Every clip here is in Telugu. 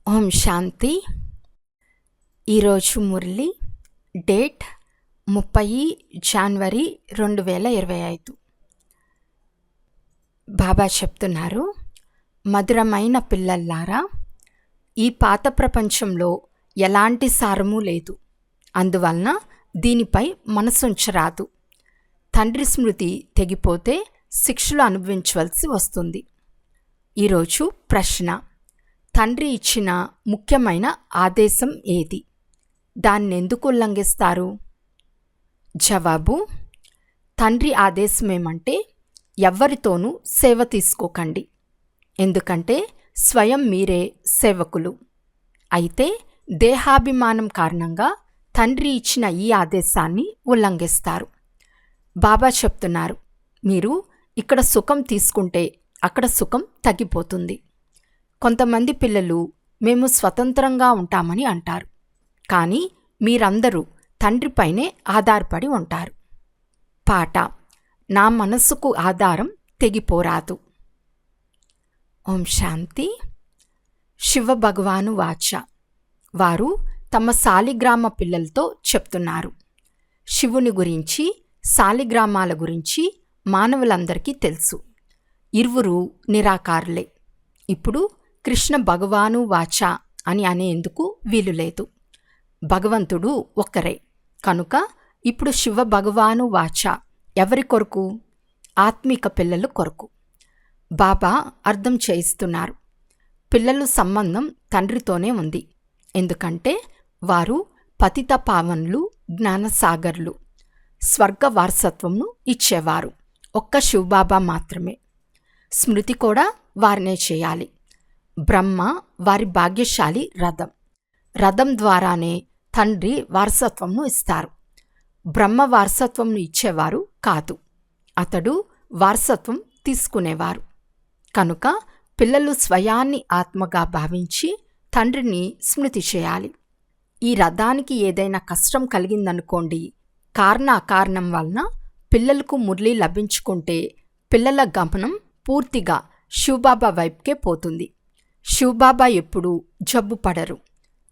ఓం శాంతి. ఈరోజు మురళి డేట్ 30 జనవరి 2025. బాబా చెప్తున్నారు, మధురమైన పిల్లల్లారా, ఈ పాత ప్రపంచంలో ఎలాంటి సారము లేదు. అందువలన దీనిపై మనసుంచరాదు. తండ్రి స్మృతి తెగిపోతే శిక్షలు అనుభవించవలసి వస్తుంది. ఈరోజు ప్రశ్న: తండ్రి ఇచ్చిన ముఖ్యమైన ఆదేశం ఏది? దాన్నెందుకు ఉల్లంఘిస్తారు? జవాబు: తండ్రి ఆదేశమేమంటే ఎవ్వరితోనూ సేవ తీసుకోకండి, ఎందుకంటే స్వయం మీరే సేవకులు. అయితే దేహాభిమానం కారణంగా తండ్రి ఇచ్చిన ఈ ఆదేశాన్ని ఉల్లంఘిస్తారు. బాబా చెప్తున్నారు, మీరు ఇక్కడ సుఖం తీసుకుంటే అక్కడ సుఖం తగ్గిపోతుంది. కొంతమంది పిల్లలు మేము స్వతంత్రంగా ఉంటామని అంటారు, కానీ మీరందరూ తండ్రిపైనే ఆధారపడి ఉంటారు. పాట: నా మనస్సుకు ఆధారం తెగిపోరాదు. ఓం శాంతి. శివ భగవాను వాచ. వారు తమ సాలిగ్రామ పిల్లలతో చెప్తున్నారు. శివుని గురించి, సాలిగ్రామాల గురించి మానవులందరికీ తెలుసు. ఇరువురు నిరాకారులే. ఇప్పుడు కృష్ణ భగవాను వాచ అని అనేందుకు వీలు లేదు. భగవంతుడు ఒక్కరే కనుక ఇప్పుడు శివ భగవాను వాచ ఎవరి కొరకు? ఆత్మిక పిల్లలు కొరకు. బాబా అర్థం చేయిస్తున్నారు, పిల్లలు సంబంధం తండ్రితోనే ఉంది. ఎందుకంటే వారు పతిత పావనులు, జ్ఞానసాగర్లు. స్వర్గ వారసత్వంను ఇచ్చేవారు ఒక్క శివబాబా మాత్రమే. స్మృతి కూడా వారినే చేయాలి. బ్రహ్మ వారి భాగ్యశాలి రథం. రథం ద్వారానే తండ్రి వారసత్వంను ఇస్తారు. బ్రహ్మ వారసత్వంను ఇచ్చేవారు కాదు, అతడు వారసత్వం తీసుకునేవారు. కనుక పిల్లలు స్వయాన్ని ఆత్మగా భావించి తండ్రిని స్మృతి చేయాలి. ఈ రథానికి ఏదైనా కష్టం కలిగిందనుకోండి, కారణం వలన పిల్లలకు మురళి లభించుకుంటే పిల్లల గమనం పూర్తిగా శివబాబా వైపుకే పోతుంది. శివబాబా ఎప్పుడూ జబ్బు పడరు.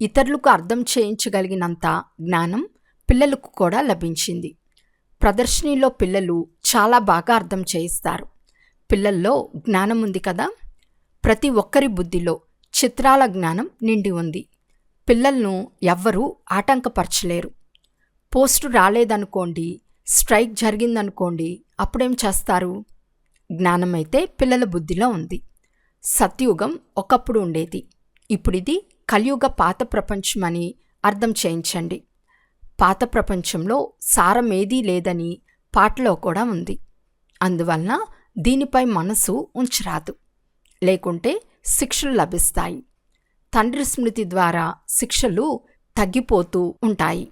ఇతరులకు అర్థం చేయించగలిగినంత జ్ఞానం పిల్లలకు కూడా లభించింది. ప్రదర్శనలో పిల్లలు చాలా బాగా అర్థం చేయిస్తారు. పిల్లల్లో జ్ఞానం ఉంది కదా. ప్రతి ఒక్కరి బుద్ధిలో చిత్రాల జ్ఞానం నిండి ఉంది. పిల్లలను ఎవ్వరూ ఆటంకపరచలేరు. పోస్టు రాలేదనుకోండి, స్ట్రైక్ జరిగిందనుకోండి, అప్పుడేం చేస్తారు? జ్ఞానమైతే పిల్లల బుద్ధిలో ఉంది. సత్యుగం ఒకప్పుడు ఉండేది, ఇప్పుడిది కలియుగ పాత ప్రపంచమని అర్థం చేయించండి. పాత ప్రపంచంలో సారమేదీ లేదని పాటలో కూడా ఉంది. అందువలన దీనిపై మనసు ఉంచరాదు, లేకుంటే శిక్షలు లభిస్తాయి. తండ్రి స్మృతి ద్వారా శిక్షలు తగ్గిపోతూ ఉంటాయి.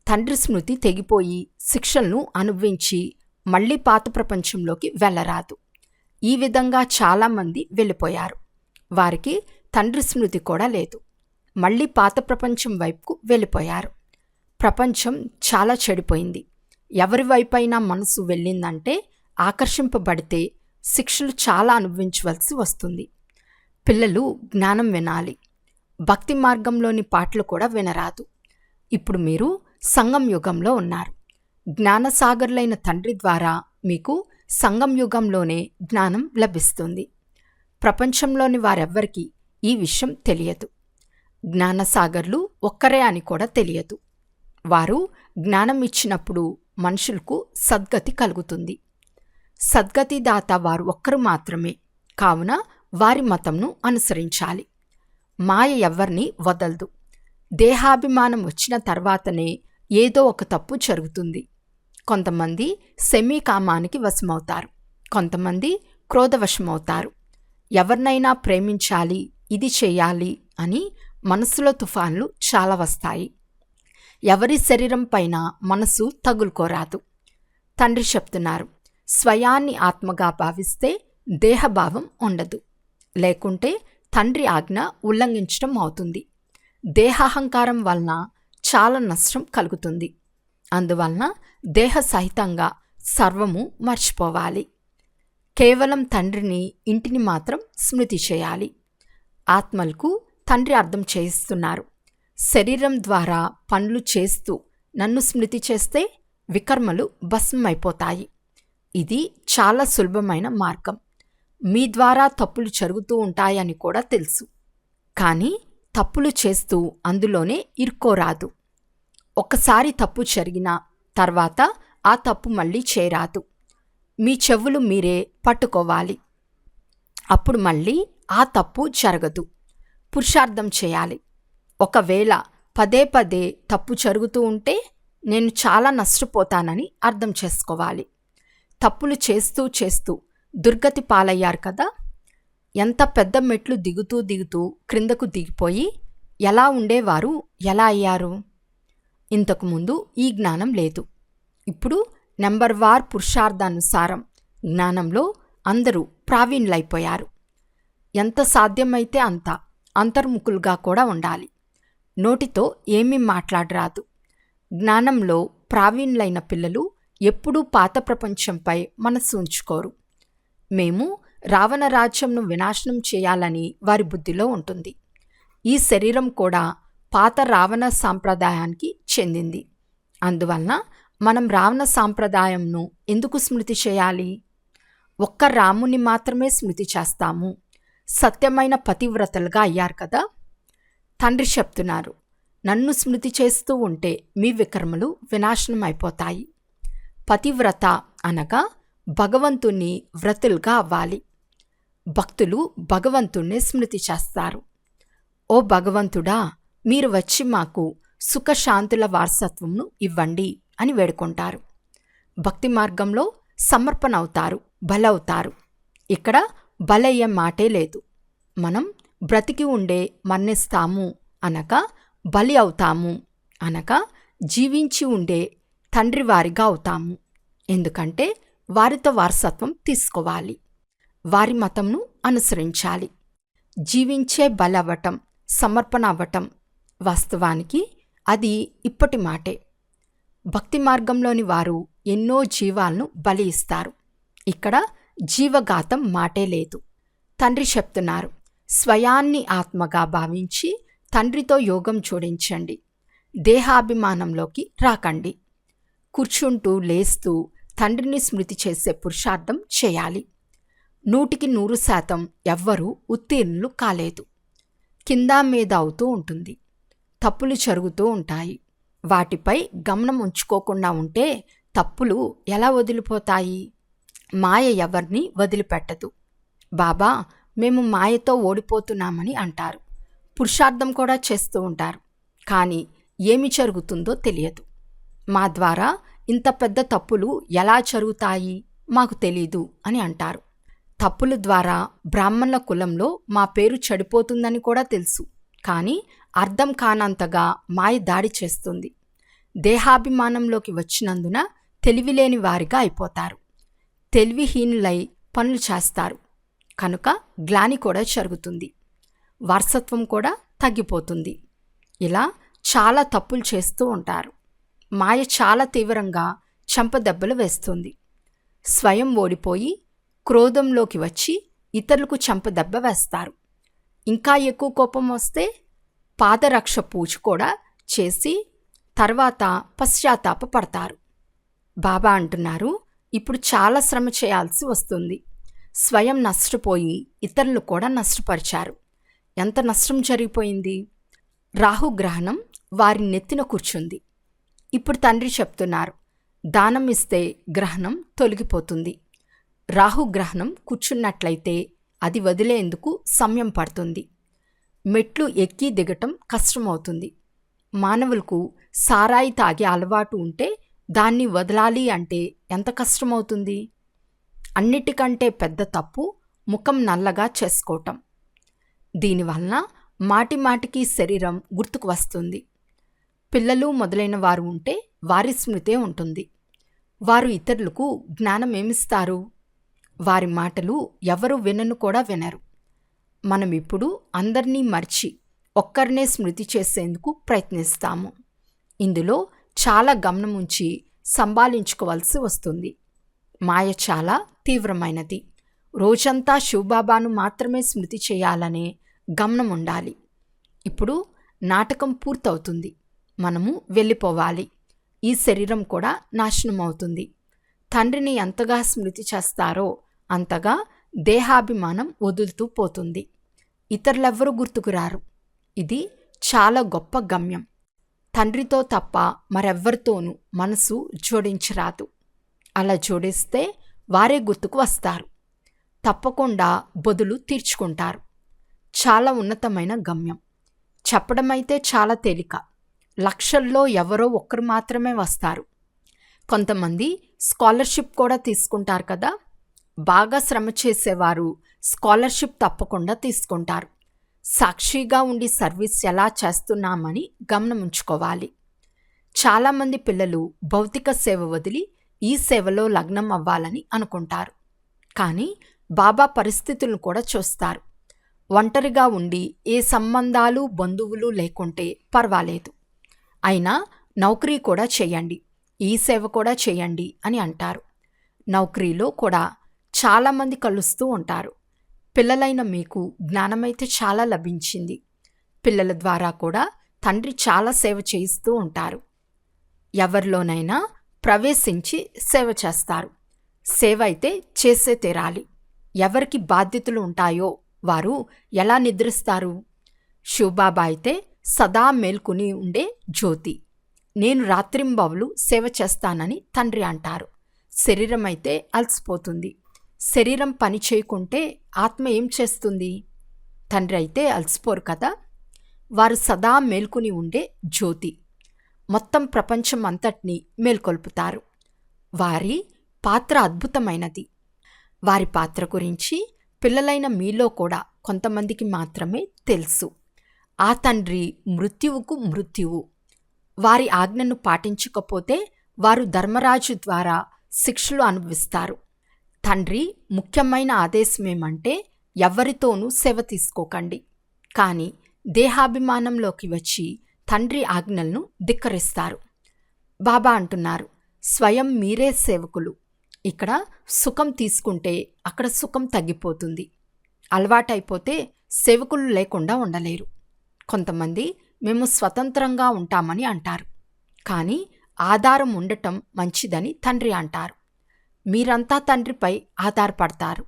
తండ్రి స్మృతి తెగిపోయి శిక్షలను అనుభవించి మళ్ళీ పాత ప్రపంచంలోకి వెళ్ళరాదు. ఈ విధంగా చాలామంది వెళ్ళిపోయారు. వారికి తండ్రి స్మృతి కూడా లేదు. మళ్ళీ పాత ప్రపంచం వైపుకు వెళ్ళిపోయారు. ప్రపంచం చాలా చెడిపోయింది. ఎవరి వైపైనా మనసు వెళ్ళిందంటే, ఆకర్షింపబడితే శిక్షలు చాలా అనుభవించవలసి వస్తుంది. పిల్లలు జ్ఞానం వినాలి. భక్తి మార్గంలోని పాటలు కూడా వినరాదు. ఇప్పుడు మీరు సంగం యుగంలో ఉన్నారు. జ్ఞానసాగర్లైన తండ్రి ద్వారా మీకు సంగం యుగంలోనే జ్ఞానం లభిస్తుంది. ప్రపంచంలోని వారెవ్వరికీ ఈ విషయం తెలియదు. జ్ఞానసాగర్లు ఒక్కరే అని కూడా తెలియదు. వారు జ్ఞానం ఇచ్చినప్పుడు మనుషులకు సద్గతి కలుగుతుంది. సద్గతి దాత వారు ఒక్కరు మాత్రమే, కావున వారి మతంను అనుసరించాలి. మాయ ఎవ్వరినీ వదలదు. దేహాభిమానం వచ్చిన తర్వాతనే ఏదో ఒక తప్పు జరుగుతుంది. కొంతమంది కామానికి వశమవుతారు, కొంతమంది క్రోధవశమవుతారు. ఎవరినైనా ప్రేమించాలి, ఇది చేయాలి అని మనసులో తుఫాన్లు చాలా వస్తాయి. ఎవరి శరీరం పైన మనసు తగులుకోరాదు. తండ్రి చెప్తున్నారు, స్వయాన్ని ఆత్మగా భావిస్తే దేహభావం ఉండదు, లేకుంటే తండ్రి ఆజ్ఞ ఉల్లంఘించడం అవుతుంది. దేహాహంకారం వలన చాలా నష్టం కలుగుతుంది. అందువలన దేహ సహితంగా సర్వము మర్చిపోవాలి. కేవలం తండ్రిని, ఇంటిని మాత్రం స్మృతి చేయాలి. ఆత్మలకు తండ్రి అర్థం చేయిస్తున్నారు. శరీరం ద్వారా పనులు చేస్తూ నన్ను స్మృతి చేస్తే వికర్మలు భస్మమైపోతాయి. ఇది చాలా సులభమైన మార్గం. మీ ద్వారా తప్పులు జరుగుతూ ఉంటాయని కూడా తెలుసు. కానీ తప్పులు చేస్తూ అందులోనే ఇరుక్కోరాదు. ఒకసారి తప్పు జరిగిన తర్వాత ఆ తప్పు మళ్ళీ చేయరాదు. మీ చెవులు మీరే పట్టుకోవాలి. అప్పుడు మళ్ళీ ఆ తప్పు జరగదు. పురుషార్థం చేయాలి. ఒకవేళ పదే పదే తప్పు జరుగుతూ ఉంటే నేను చాలా నష్టపోతానని అర్థం చేసుకోవాలి. తప్పులు చేస్తూ చేస్తూ దుర్గతి పాలయ్యారు కదా. ఎంత పెద్ద మెట్లు దిగుతూ దిగుతూ క్రిందకు దిగిపోయి ఎలా ఉండేవారు, ఎలా అయ్యారు? ఇంతకుముందు ఈ జ్ఞానం లేదు. ఇప్పుడు నెంబర్ వార్ పురుషార్థానుసారం జ్ఞానంలో అందరూ ప్రావీణ్యులైపోయారు. ఎంత సాధ్యమైతే అంత అంతర్ముఖులుగా కూడా ఉండాలి. నోటితో ఏమీ మాట్లాడరాదు. జ్ఞానంలో ప్రావీణ్యులైన పిల్లలు ఎప్పుడూ పాత ప్రపంచంపై మనస్సు ఉంచుకోరు. మేము రావణ రాజ్యంను వినాశనం చేయాలని వారి బుద్ధిలో ఉంటుంది. ఈ శరీరం కూడా పాత రావణ సాంప్రదాయానికి చెందింది. అందువలన మనం రావణ సాంప్రదాయంను ఎందుకు స్మృతి చేయాలి? ఒక్క రాముని మాత్రమే స్మృతి చేస్తాము. సత్యమైన పతివ్రతలుగా అయ్యారు కదా. తండ్రి చెప్తున్నారు, నన్ను స్మృతి చేస్తూ ఉంటే మీ వికర్మలు వినాశనం అయిపోతాయి. పతివ్రత అనగా భగవంతుని వ్రతులుగా అవ్వాలి. భక్తులు భగవంతుణ్ణి స్మృతి చేస్తారు. ఓ భగవంతుడా, మీరు వచ్చి మాకు సుఖశాంతుల వారసత్వంను ఇవ్వండి అని వేడుకుంటారు. భక్తి మార్గంలో సమర్పణ అవుతారు, బలవుతారు. ఇక్కడ బలయ్యే మాటే లేదు. మనం బ్రతికి ఉండే మరణిస్తాము అనగా బలి అవుతాము అనగా జీవించి ఉండే తండ్రి వారిగా అవుతాము. ఎందుకంటే వారితో వారసత్వం తీసుకోవాలి. వారి మతంను అనుసరించాలి. జీవించే బలవ్వటం, సమర్పణ అవ్వటం వాస్తవానికి అది ఇప్పటి మాటే. భక్తి మార్గంలోని వారు ఎన్నో జీవాలను బలి ఇస్తారు. ఇక్కడ జీవఘాతం మాటే లేదు. తండ్రి చెప్తున్నారు, స్వయాన్ని ఆత్మగా భావించి తండ్రితో యోగం జోడించండి. దేహాభిమానంలోకి రాకండి. కూర్చుంటూ లేస్తూ తండ్రిని స్మృతి చేసే పురుషార్థం చేయాలి. 100% ఎవ్వరూ ఉత్తీర్ణులు కాలేదు. కింద మీద అవుతూ ఉంటుంది. తప్పులు జరుగుతూ ఉంటాయి. వాటిపై గమనం ఉంచుకోకుండా ఉంటే తప్పులు ఎలా వదిలిపోతాయి? మాయ ఎవరిని వదిలిపెట్టదు. బాబా, మేము మాయతో ఓడిపోతున్నామని అంటారు. పురుషార్థం కూడా చేస్తూ ఉంటారు. కానీ ఏమి జరుగుతుందో తెలియదు. మా ద్వారా ఇంత పెద్ద తప్పులు ఎలా జరుగుతాయి మాకు తెలీదు అని అంటారు. తప్పుల ద్వారా బ్రాహ్మణుల కులంలో మా పేరు చెడిపోతుందని కూడా తెలుసు. కానీ అర్థం కానంతగా మాయ దాడి చేస్తుంది. దేహాభిమానంలోకి వచ్చినందున తెలివిలేని వారిగా అయిపోతారు. తెలివిహీనులై పనులు చేస్తారు. కనుక గ్లాని కూడా జరుగుతుంది. వారసత్వం కూడా తగ్గిపోతుంది. ఇలా చాలా తప్పులు చేస్తూ ఉంటారు. మాయ చాలా తీవ్రంగా చెంపదెబ్బలు వేస్తుంది. స్వయం ఓడిపోయి క్రోధంలోకి వచ్చి ఇతరులకు చెంపదెబ్బ వేస్తారు. ఇంకా ఎక్కువ కోపం వస్తే పాదరక్ష పూజ కూడా చేసి తర్వాత పశ్చాత్తాపపడతారు. బాబా అంటున్నారు, ఇప్పుడు చాలా శ్రమ చేయాల్సి వస్తుంది. స్వయం నష్టపోయి ఇతరులు కూడా నష్టపరిచారు. ఎంత నష్టం జరిగిపోయింది? రాహుగ్రహణం వారి నెత్తిన కూర్చుంది. ఇప్పుడు తండ్రి చెప్తున్నారు, దానం ఇస్తే గ్రహణం తొలగిపోతుంది. రాహుగ్రహణం కూర్చున్నట్లయితే అది వదిలేందుకు సమయం పడుతుంది. మెట్లు ఎక్కి దిగటం కష్టమవుతుంది. మానవులకు సారాయి తాగే అలవాటు ఉంటే దాన్ని వదలాలి అంటే ఎంత కష్టమవుతుంది? అన్నిటికంటే పెద్ద తప్పు ముఖం నల్లగా చేసుకోవటం. దీనివలన మాటిమాటికి శరీరం గుర్తుకు వస్తుంది. పిల్లలు మొదలైన వారు ఉంటే వారి స్మృతే ఉంటుంది. వారు ఇతరులకు జ్ఞానం ఏమిస్తారు? వారి మాటలు ఎవరు వినను కూడా వినరు. మనం ఇప్పుడు అందరినీ మర్చి ఒక్కరినే స్మృతి చేసేందుకు ప్రయత్నిస్తాము. ఇందులో చాలా గమనం ఉంచి సంభాళించుకోవాల్సి వస్తుంది. మాయ చాలా తీవ్రమైనది. రోజంతా శివబాబాను మాత్రమే స్మృతి చేయాలనే గమనం ఉండాలి. ఇప్పుడు నాటకం పూర్తవుతుంది. మనము వెళ్ళిపోవాలి. ఈ శరీరం కూడా నాశనం అవుతుంది. తండ్రిని ఎంతగా స్మృతి చేస్తారో అంతగా దేహాభిమానం వదులుతూ పోతుంది. ఇతరులెవ్వరూ గుర్తుకురారు. ఇది చాలా గొప్ప గమ్యం. తండ్రితో తప్ప మరెవ్వరితోనూ మనసు జోడించరాదు. అలా జోడిస్తే వారే గుర్తుకు వస్తారు. తప్పకుండా బదులు తీర్చుకుంటారు. చాలా ఉన్నతమైన గమ్యం. చెప్పడమైతే చాలా తేలిక. లక్షల్లో ఎవరో ఒక్కరు మాత్రమే వస్తారు. కొంతమంది స్కాలర్షిప్ కూడా తీసుకుంటారు కదా. బాగా శ్రమ చేసేవారు స్కాలర్షిప్ తప్పకుండా తీసుకుంటారు. సాక్షిగా ఉండి సర్వీస్ ఎలా చేస్తున్నామని గమనముంచుకోవాలి. చాలామంది పిల్లలు భౌతిక సేవ వదిలి ఈ సేవలో లగ్నం అవ్వాలని అనుకుంటారు. కానీ బాబా పరిస్థితులను కూడా చూస్తారు. ఒంటరిగా ఉండి ఏ సంబంధాలు బంధువులు లేకుంటే పర్వాలేదు, అయినా నౌకరీ కూడా చేయండి, ఈ సేవ కూడా చేయండి అని అంటారు. నౌకరీలో కూడా చాలామంది కలుస్తూ ఉంటారు. పిల్లలైన మీకు జ్ఞానమైతే చాలా లభించింది. పిల్లల ద్వారా కూడా తండ్రి చాలా సేవ చేయిస్తూ ఉంటారు. ఎవరిలోనైనా ప్రవేశించి సేవ చేస్తారు. సేవ అయితే చేసే తీరాలి. ఎవరికి బాధ్యతలు ఉంటాయో వారు ఎలా నిద్రిస్తారు? శివబాబా అయితే సదా మేల్కొని ఉండే జ్యోతి. నేను రాత్రింబవలు సేవ చేస్తానని తండ్రి అంటారు. శరీరం అయితే అలసిపోతుంది. శరీరం పని చేయకుంటే ఆత్మ ఏం చేస్తుంది? తండ్రి అయితే అలసిపోరు కదా. వారు సదా మేల్కొని ఉండే జ్యోతి. మొత్తం ప్రపంచం అంతటినీ మేల్కొల్పుతారు. వారి పాత్ర అద్భుతమైనది. వారి పాత్ర గురించి పిల్లలైన మీలో కూడా కొంతమందికి మాత్రమే తెలుసు. ఆ తండ్రి మృత్యువుకు మృత్యువు. వారి ఆజ్ఞను పాటించకపోతే వారు ధర్మరాజు ద్వారా శిక్షలు అనుభవిస్తారు. తండ్రి ముఖ్యమైన ఆదేశమేమంటే ఎవరితోనూ సేవ తీసుకోకండి. కానీ దేహాభిమానంలోకి వచ్చి తండ్రి ఆజ్ఞలను ధిక్కరిస్తారు. బాబా అంటున్నారు, స్వయం మీరే సేవకులు. ఇక్కడ సుఖం తీసుకుంటే అక్కడ సుఖం తగ్గిపోతుంది. అలవాటైపోతే సేవకులు లేకుండా ఉండలేరు. కొంతమంది మేము స్వతంత్రంగా ఉంటామని అంటారు. కానీ ఆధారం ఉండటం మంచిదని తండ్రి అంటారు. మీరంతా తండ్రిపై ఆధారపడతారు.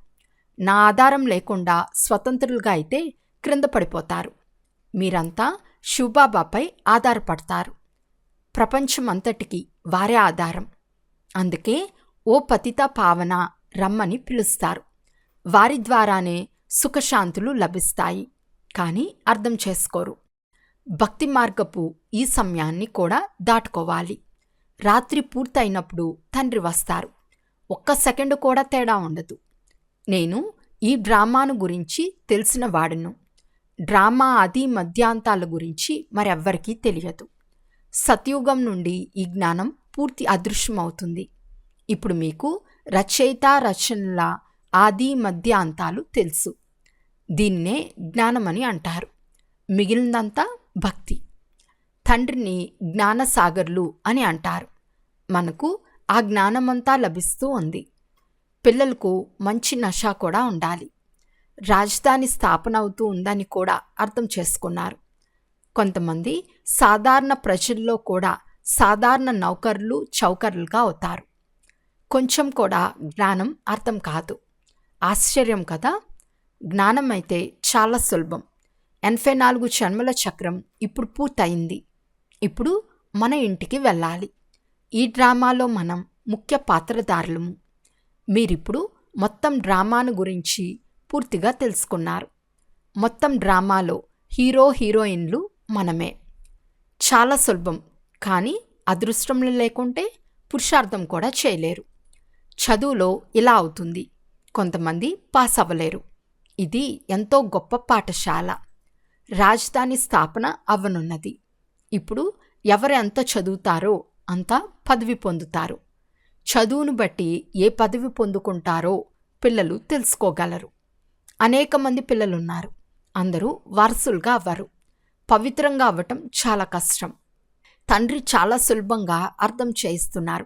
నా ఆధారం లేకుండా స్వతంత్రులుగా అయితే క్రింద పడిపోతారు. మీరంతా శివబాబాపై ఆధారపడతారు. ప్రపంచమంతటికి వారే ఆధారం. అందుకే ఓ పతిత పావన రమ్మని పిలుస్తారు. వారి ద్వారానే సుఖశాంతులు లభిస్తాయి. కానీ అర్థం చేసుకోరు. భక్తి మార్గపు ఈ సమయాన్ని కూడా దాటుకోవాలి. రాత్రి పూర్తయినప్పుడు తండ్రి వస్తారు. ఒక్క సెకండు కూడా తేడా ఉండదు. నేను ఈ డ్రామాను గురించి తెలిసిన వాడును. డ్రామా ఆది మధ్యాంతాల గురించి మరెవ్వరికీ తెలియదు. సత్యుగం నుండి ఈ జ్ఞానం పూర్తి అదృశ్యమవుతుంది. ఇప్పుడు మీకు రచయిత రచనల ఆది మధ్య అంతాలు తెలుసు. దీన్నే జ్ఞానమని అంటారు. మిగిలినంతా భక్తి. తండ్రిని జ్ఞానసాగర్లు అని అంటారు. మనకు ఆ జ్ఞానమంతా లభిస్తూ ఉంది. పిల్లలకు మంచి నష కూడా ఉండాలి. రాజధాని స్థాపన అవుతూ ఉందని కూడా అర్థం చేసుకున్నారు. కొంతమంది సాధారణ ప్రజల్లో కూడా సాధారణ నౌకర్లు చౌకర్లుగా అవుతారు. కొంచెం కూడా జ్ఞానం అర్థం కాదు. ఆశ్చర్యం కదా. జ్ఞానం అయితే చాలా సులభం. 84 జన్మల చక్రం ఇప్పుడు పూర్తయింది. ఇప్పుడు మన ఇంటికి వెళ్ళాలి. ఈ డ్రామాలో మనం ముఖ్య పాత్రధారులము. మీరిప్పుడు మొత్తం డ్రామాను గురించి పూర్తిగా తెలుసుకున్నారు. మొత్తం డ్రామాలో హీరో హీరోయిన్లు మనమే. చాలా సులభం. కానీ అదృష్టంలో లేకుంటే పురుషార్థం కూడా చేయలేరు. చదువులో ఇలా అవుతుంది. కొంతమంది పాస్ అవ్వలేరు. ఇది ఎంతో గొప్ప పాఠశాల. రాజధాని స్థాపన అవ్వనున్నది. ఇప్పుడు ఎవరు ఎంత చదువుతారో అంత పదవి పొందుతారు. చదువును బట్టి ఏ పదవి పొందుకుంటారో పిల్లలు తెలుసుకోగలరు. అనేక మంది పిల్లలున్నారు. అందరూ వారసులుగా అవ్వరు. పవిత్రంగా అవ్వటం చాలా కష్టం. తండ్రి చాలా సులభంగా అర్థం చేయిస్తున్నారు.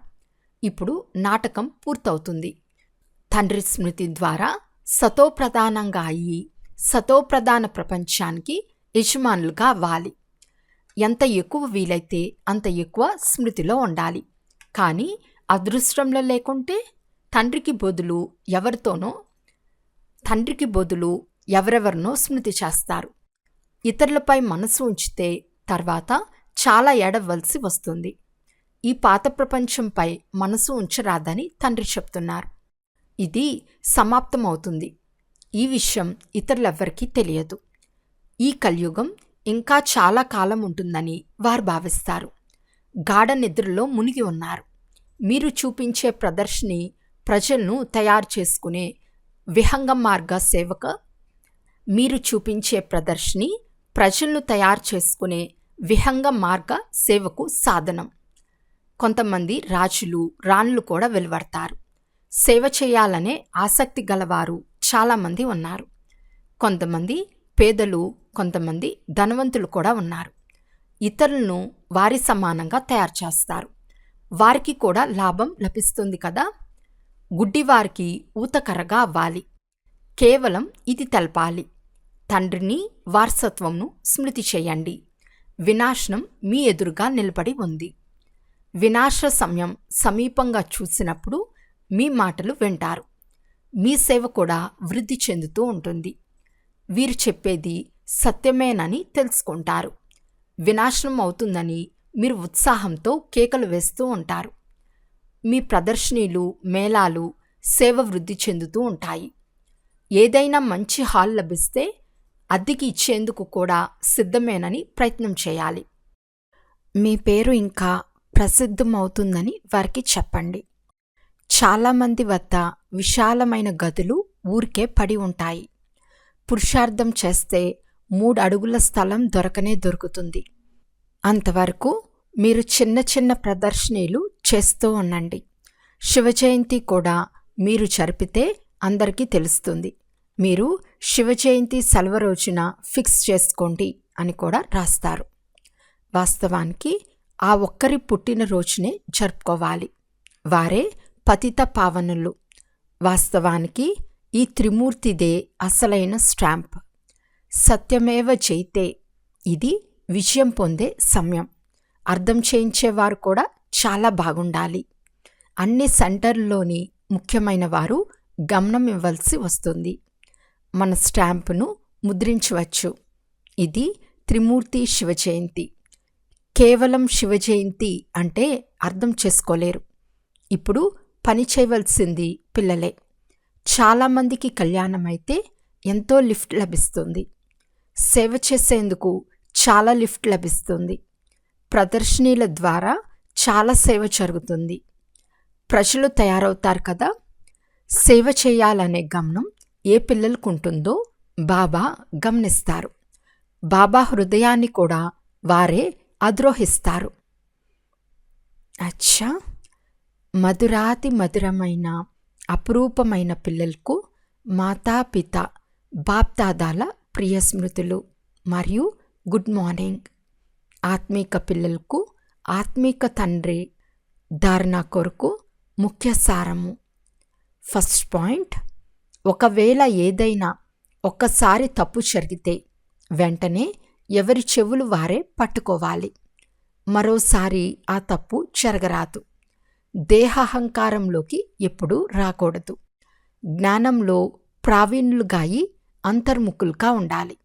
ఇప్పుడు నాటకం పూర్తవుతుంది. తండ్రి స్మృతి ద్వారా సతోప్రధానంగా అయ్యి సతోప్రధాన ప్రపంచానికి యజమానులుగా అవ్వాలి. ఎంత ఎక్కువ వీలైతే అంత ఎక్కువ స్మృతిలో ఉండాలి. కానీ అదృష్టంలో లేకుంటే తండ్రికి బదులు ఎవరెవరినో స్మృతి చేస్తారు. ఇతరులపై మనసు ఉంచితే తర్వాత చాలా ఏడవలసి వస్తుంది. ఈ పాత ప్రపంచంపై మనసు ఉంచరాదని తండ్రి చెప్తున్నారు. ఇది సమాప్తమవుతుంది. ఈ విషయం ఇతరులెవ్వరికీ తెలియదు. ఈ కలియుగం ఇంకా చాలా కాలం ఉంటుందని వారు భావిస్తారు. గాఢ నిద్రలో మునిగి ఉన్నారు. మీరు చూపించే ప్రదర్శని ప్రజలను తయారు చేసుకునే విహంగ మార్గ సేవకు సాధనం. కొంతమంది రాజులు, రాణులు కూడా వెలువడతారు. సేవ చేయాలనే ఆసక్తి గలవారు చాలామంది ఉన్నారు. కొంతమంది పేదలు, కొంతమంది ధనవంతులు కూడా ఉన్నారు. ఇతరులను వారి సమానంగా తయారు చేస్తారు. వారికి కూడా లాభం లభిస్తుంది కదా. గుడ్డివారికి ఊతకర్రగా అవ్వాలి. కేవలం ఇది తెలపాలి. తండ్రిని, వారసత్వంను స్మృతి చేయండి. వినాశనం మీ ఎదురుగా నిలబడి ఉంది. వినాశ సమయం సమీపంగా చూసినప్పుడు మీ మాటలు వింటారు. మీ సేవ కూడా వృద్ధి చెందుతూ ఉంటుంది. వీరు చెప్పేది సత్యమేనని తెలుసుకుంటారు. వినాశనం అవుతుందని మీరు ఉత్సాహంతో కేకలు వేస్తూ ఉంటారు. మీ ప్రదర్శనలు, మేళాలు, సేవ వృద్ధి చెందుతూ ఉంటాయి. ఏదైనా మంచి హాల్ లభిస్తే అద్దెకి ఇచ్చేందుకు కూడా సిద్ధమేనని ప్రయత్నం చేయాలి. మీ పేరు ఇంకా ప్రసిద్ధమవుతుందని వారికి చెప్పండి. చాలామంది వద్ద విశాలమైన గదులు ఊరికే పడి ఉంటాయి. పురుషార్థం చేస్తే 3 అడుగుల స్థలం దొరుకుతుంది. అంతవరకు మీరు చిన్న చిన్న ప్రదర్శనలు చేస్తూ ఉండండి. శివజయంతి కూడా మీరు జరిపితే అందరికీ తెలుస్తుంది. మీరు శివజయంతి సెలవు రోజున ఫిక్స్ చేసుకోండి అని కూడా రాస్తారు. వాస్తవానికి ఆ ఒక్కరి పుట్టినరోజునే జరుపుకోవాలి. వారే పతిత పావనులు. వాస్తవానికి ఈ త్రిమూర్తిదే అసలైన స్టాంప్. సత్యమేవ జైతే. ఇది విజయం పొందే సమయం. అర్థం చేయించేవారు కూడా చాలా బాగుండాలి. అన్ని సెంటర్లోని ముఖ్యమైన వారు గమనం ఇవ్వాల్సి వస్తుంది. మన స్టాంపును ముద్రించవచ్చు. ఇది త్రిమూర్తి శివజయంతి. కేవలం శివజయంతి అంటే అర్థం చేసుకోలేరు. ఇప్పుడు పని చేయవలసింది పిల్లలే. చాలామందికి కళ్యాణమైతే ఎంతో లిఫ్ట్ లభిస్తుంది. సేవ చేసేందుకు చాలా లిఫ్ట్ లభిస్తుంది. ప్రదర్శనల ద్వారా చాలా సేవ జరుగుతుంది. ప్రజలు తయారవుతారు కదా. సేవ చేయాలనే గమనం ఏ పిల్లలకు ఉంటుందో బాబా గమనిస్తారు. బాబా హృదయాన్ని కూడా వారే అద్రోహిస్తారు. అచ్చా, మధురాతి మధురమైన అపురూపమైన పిల్లలకు మాతాపిత బాప్దాదాల ప్రియ స్మృతులు మరియు గుడ్ మార్నింగ్. ఆత్మీక పిల్లలకు ఆత్మీక తండ్రి ధారణ కొరకు ముఖ్య సారము. ఫస్ట్ పాయింట్, ఒకవేళ ఏదైనా ఒక్కసారి తప్పు జరిగితే వెంటనే ఎవరి చెవులు వారే పట్టుకోవాలి. మరోసారి ఆ తప్పు జరగరాదు. దేహాహంకారంలోకి ఎప్పుడూ రాకూడదు. జ్ఞానంలో ప్రావీణ్యులుగాయి అంతర్ముఖులుగా ఉండాలి.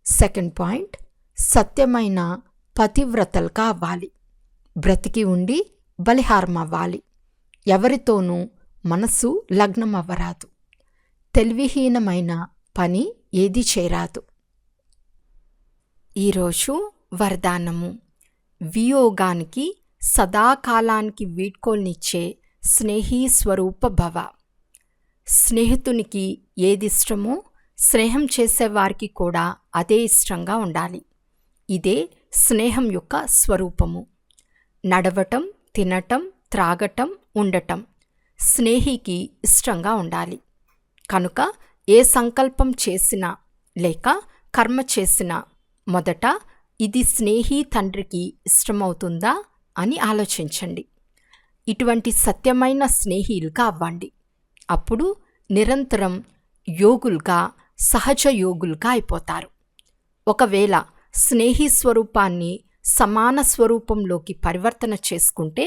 సెకండ్ పాయింట్, సత్యమైన పతివ్రతలుగా అవ్వాలి. బ్రతికి ఉండి బలిహారం అవ్వాలి. ఎవరితోనూ మనసు లగ్నం అవ్వరాదు. తెలివిహీనమైన పని ఏదీ చేయరాదు. ఈరోజు వరదానము. వియోగానికి సదాకాలానికి వీడ్కోల్నిచ్చే స్నేహీ స్వరూప భవ. స్నేహితునికి ఏది ఇష్టమో స్నేహం చేసేవారికి కూడా అదే ఇష్టంగా ఉండాలి. ఇదే స్నేహం యొక్క స్వరూపము. నడవటం, తినటం, త్రాగటం, ఉండటం స్నేహికి ఇష్టంగా ఉండాలి. కనుక ఏ సంకల్పం చేసినా లేక కర్మ చేసినా మొదట ఇది స్నేహి తండ్రికి ఇష్టమవుతుందా అని ఆలోచించండి. ఇటువంటి సత్యమైన స్నేహిలుగా అవ్వండి. అప్పుడు నిరంతరం యోగులుగా, సహజ యోగులుగా అయిపోతారు. ఒకవేళ స్నేహి స్వరూపాన్ని సమాన స్వరూపంలోకి పరివర్తన చేసుకుంటే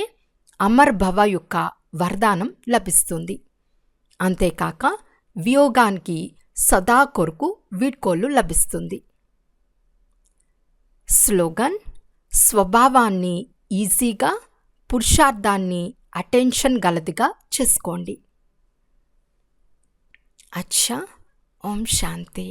అమర్ భవ యొక్క వరదానం లభిస్తుంది. అంతేకాక వియోగానికి సదా కొరకు వీడ్కోలు లభిస్తుంది. స్లోగన్: స్వభావాన్ని ఈజీగా, పురుషార్థాన్ని అటెన్షన్ గలదిగా చేసుకోండి. అచ్చా. ఓం శాంతి.